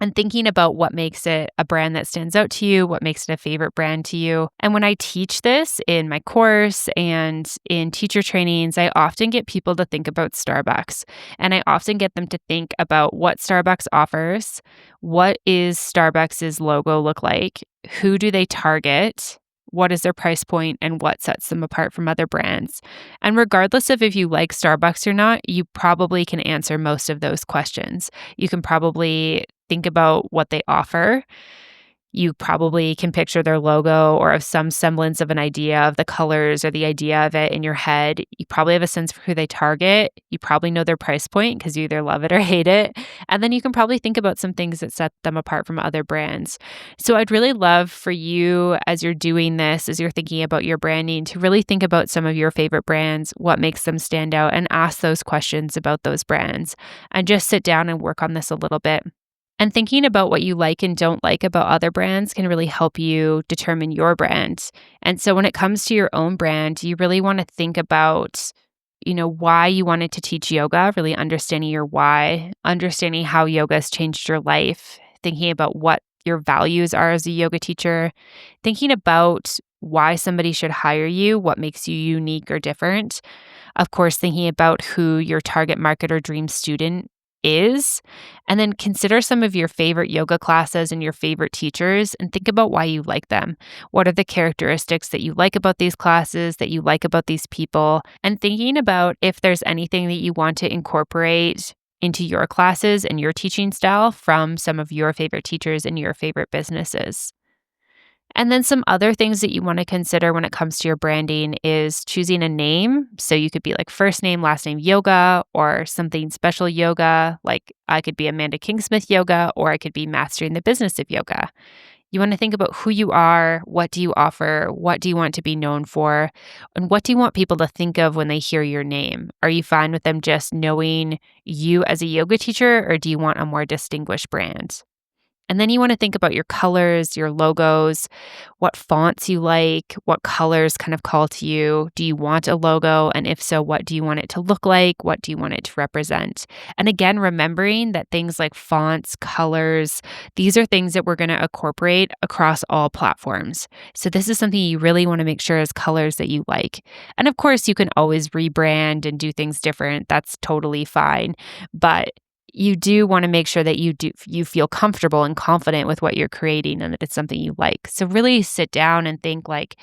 and thinking about what makes it a brand that stands out to you, what makes it a favorite brand to you. And when I teach this in my course and in teacher trainings, I often get people to think about Starbucks. And I often get them to think about what Starbucks offers, what is Starbucks' logo look like, who do they target, what is their price point, and what sets them apart from other brands. And regardless of if you like Starbucks or not, you probably can answer most of those questions. You can probably think about what they offer. You probably can picture their logo or have some semblance of an idea of the colors or the idea of it in your head. You probably have a sense for who they target. You probably know their price point because you either love it or hate it. And then you can probably think about some things that set them apart from other brands. So I'd really love for you, as you're doing this, as you're thinking about your branding, to really think about some of your favorite brands, what makes them stand out, and ask those questions about those brands. And just sit down and work on this a little bit. And thinking about what you like and don't like about other brands can really help you determine your brand. And so when it comes to your own brand, you really want to think about, why you wanted to teach yoga, really understanding your why, understanding how yoga has changed your life, thinking about what your values are as a yoga teacher, thinking about why somebody should hire you, what makes you unique or different. Of course, thinking about who your target market or dream student is, and then consider some of your favorite yoga classes and your favorite teachers and think about why you like them. What are the characteristics that you like about these classes, that you like about these people, and thinking about if there's anything that you want to incorporate into your classes and your teaching style from some of your favorite teachers and your favorite businesses. And then some other things that you want to consider when it comes to your branding is choosing a name. So you could be like first name, last name yoga, or something special yoga. Like I could be Amanda Kingsmith Yoga, or I could be Mastering the Business of Yoga. You want to think about who you are, what do you offer, what do you want to be known for, and what do you want people to think of when they hear your name? Are you fine with them just knowing you as a yoga teacher, or do you want a more distinguished brand? And then you want to think about your colors, your logos, what fonts you like, what colors kind of call to you. Do you want a logo? And if so, what do you want it to look like? What do you want it to represent? And again, remembering that things like fonts, colors, these are things that we're going to incorporate across all platforms. So this is something you really want to make sure is colors that you like. And of course, you can always rebrand and do things different. That's totally fine. But you do want to make sure that you feel comfortable and confident with what you're creating and that it's something you like. So really sit down and think like,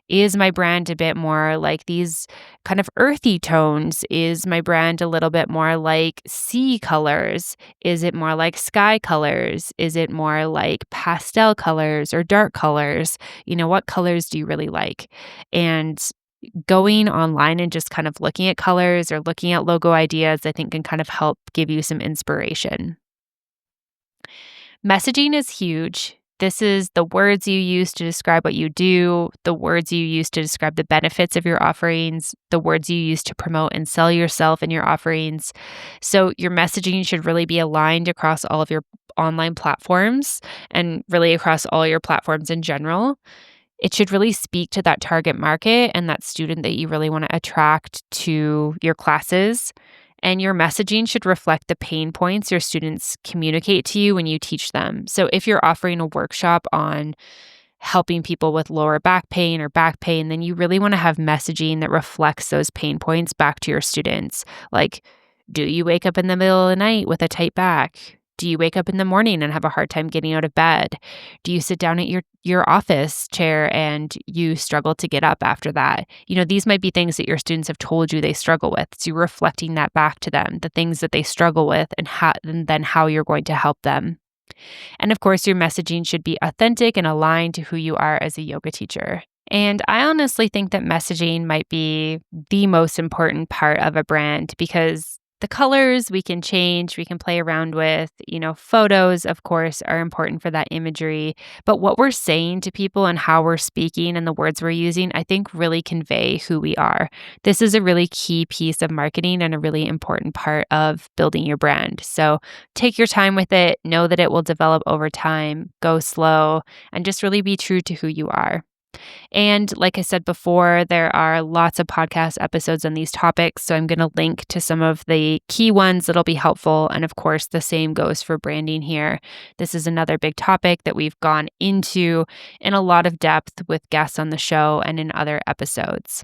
is my brand a bit more like these kind of earthy tones? Is my brand a little bit more like sea colors? Is it more like sky colors? Is it more like pastel colors or dark colors? What colors do you really like? And going online and just kind of looking at colors or looking at logo ideas, I think can kind of help give you some inspiration. Messaging is huge. This is the words you use to describe what you do, the words you use to describe the benefits of your offerings, the words you use to promote and sell yourself and your offerings. So, your messaging should really be aligned across all of your online platforms and really across all your platforms in general. It should really speak to that target market and that student that you really want to attract to your classes. And your messaging should reflect the pain points your students communicate to you when you teach them. So if you're offering a workshop on helping people with lower back pain or back pain, then you really want to have messaging that reflects those pain points back to your students. Like, do you wake up in the middle of the night with a tight back? Do you wake up in the morning and have a hard time getting out of bed? Do you sit down at your office chair and you struggle to get up after that? These might be things that your students have told you they struggle with. So you're reflecting that back to them, the things that they struggle with and then how you're going to help them. And of course, your messaging should be authentic and aligned to who you are as a yoga teacher. And I honestly think that messaging might be the most important part of a brand because the colors we can change, we can play around with. Photos, of course, are important for that imagery. But what we're saying to people and how we're speaking and the words we're using, I think really convey who we are. This is a really key piece of marketing and a really important part of building your brand. So take your time with it, know that it will develop over time, go slow, and just really be true to who you are. And like I said before, there are lots of podcast episodes on these topics. So I'm going to link to some of the key ones that'll be helpful. And of course, the same goes for branding here. This is another big topic that we've gone into in a lot of depth with guests on the show and in other episodes.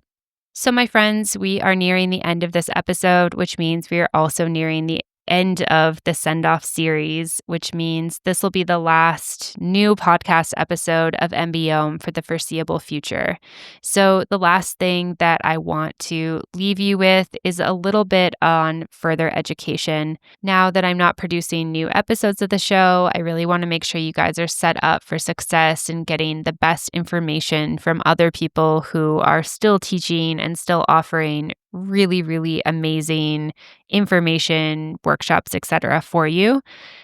So, my friends, we are nearing the end of this episode, which means we are also nearing the end of the Send Off series, which means this will be the last new podcast episode of MBO for the foreseeable future. So the last thing that I want to leave you with is a little bit on further education. Now that I'm not producing new episodes of the show, I really want to make sure you guys are set up for success and getting the best information from other people who are still teaching and still offering really, really amazing information, workshops, etc. for you.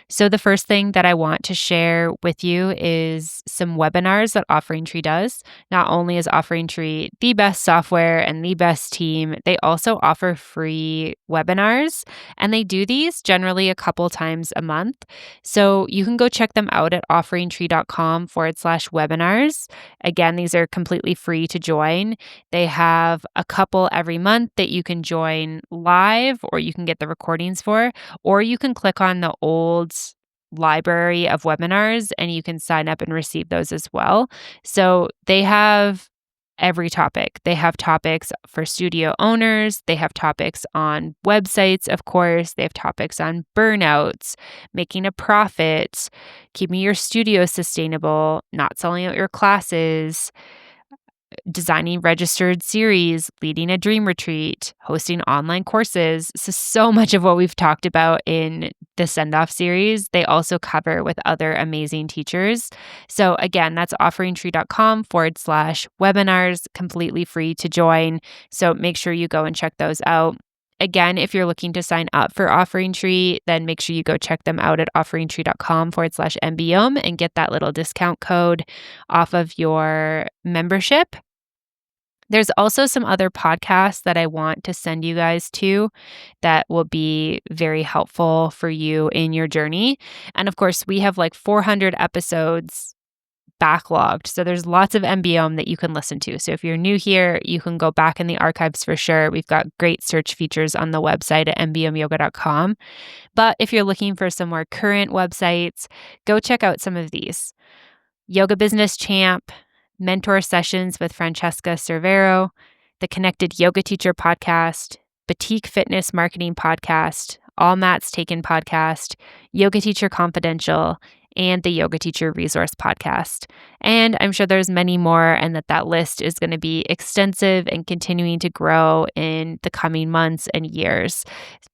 So the first thing that I want to share with you is some webinars that Offering Tree does. Not only is Offering Tree the best software and the best team, they also offer free webinars, and they do these generally a couple times a month. So you can go check them out at offeringtree.com/webinars. Again, these are completely free to join. They have a couple every month that you can join live, or you can get the recordings for, or you can click on the old library of webinars and you can sign up and receive those as well. So they have every topic. They have topics for studio owners. They have topics on websites, of course. They have topics on burnouts, making a profit, keeping your studio sustainable, not selling out your classes, designing registered series, leading a dream retreat, hosting online courses. So much of what we've talked about in the Send Off series, they also cover with other amazing teachers. So again, that's offeringtree.com/webinars, completely free to join. So make sure you go and check those out. Again, if you're looking to sign up for Offering Tree, then make sure you go check them out at offeringtree.com/MBOM and get that little discount code off of your membership. There's also some other podcasts that I want to send you guys to that will be very helpful for you in your journey. And of course, we have like 400 episodes backlogged. So there's lots of MBOM that you can listen to. So if you're new here, you can go back in the archives for sure. We've got great search features on the website at mbomyoga.com. But if you're looking for some more current websites, go check out some of these. Yoga Business Champ, Mentor Sessions with Francesca Cervero, the Connected Yoga Teacher Podcast, Boutique Fitness Marketing Podcast, All Mats Taken Podcast, Yoga Teacher Confidential, and the Yoga Teacher Resource Podcast. And I'm sure there's many more, and that list is going to be extensive and continuing to grow in the coming months and years.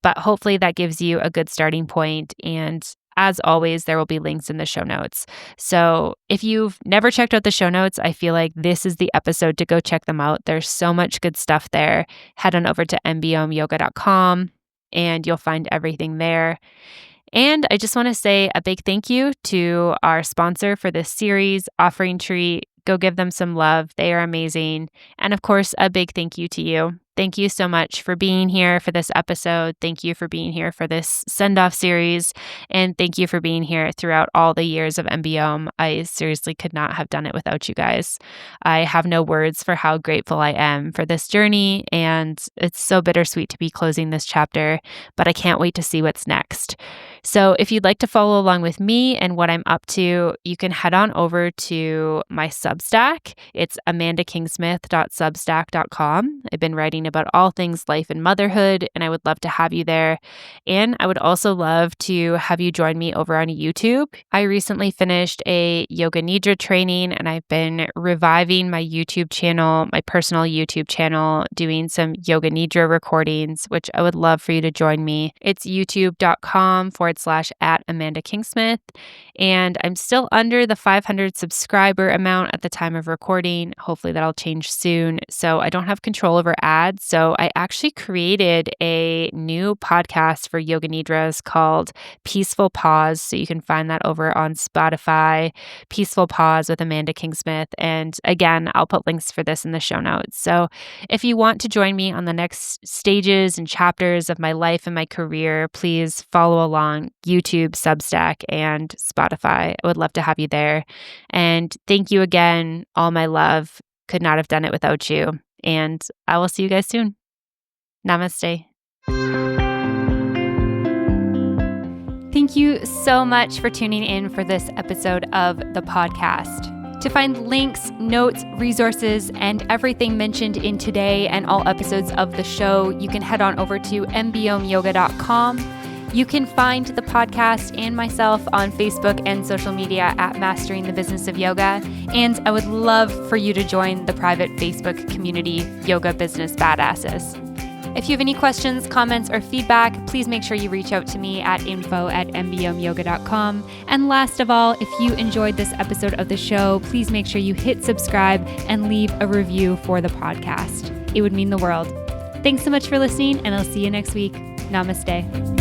But hopefully that gives you a good starting point. And as always, there will be links in the show notes. So if you've never checked out the show notes, I feel like this is the episode to go check them out. There's so much good stuff there. Head on over to mbomyoga.com and you'll find everything there. And I just want to say a big thank you to our sponsor for this series, Offering Tree. Go give them some love. They are amazing. And of course, a big thank you to you. Thank you so much for being here for this episode. Thank you for being here for this send-off series. And thank you for being here throughout all the years of MBOM. I seriously could not have done it without you guys. I have no words for how grateful I am for this journey. And it's so bittersweet to be closing this chapter, but I can't wait to see what's next. So if you'd like to follow along with me and what I'm up to, you can head on over to my Substack. It's amandakingsmith.substack.com. I've been writing about all things life and motherhood, and I would love to have you there. And I would also love to have you join me over on YouTube. I recently finished a Yoga Nidra training, and I've been reviving my YouTube channel, my personal YouTube channel, doing some Yoga Nidra recordings, which I would love for you to join me. It's youtube.com/@AmandaKingsmith. And I'm still under the 500 subscriber amount at the time of recording. Hopefully that'll change soon. So I don't have control over ads. So I actually created a new podcast for Yoga Nidras called Peaceful Pause. So you can find that over on Spotify, Peaceful Pause with Amanda Kingsmith. And again, I'll put links for this in the show notes. So if you want to join me on the next stages and chapters of my life and my career, please follow along YouTube, Substack, and Spotify. I would love to have you there. And thank you again. All my love. Could not have done it without you. And I will see you guys soon. Namaste. Thank you so much for tuning in for this episode of the podcast. To find links, notes, resources, and everything mentioned in today and all episodes of the show, you can head on over to mbomyoga.com. You can find the podcast and myself on Facebook and social media at Mastering the Business of Yoga. And I would love for you to join the private Facebook community, Yoga Business Badasses. If you have any questions, comments, or feedback, please make sure you reach out to me at info@mbomyoga.com. And last of all, if you enjoyed this episode of the show, please make sure you hit subscribe and leave a review for the podcast. It would mean the world. Thanks so much for listening, and I'll see you next week. Namaste.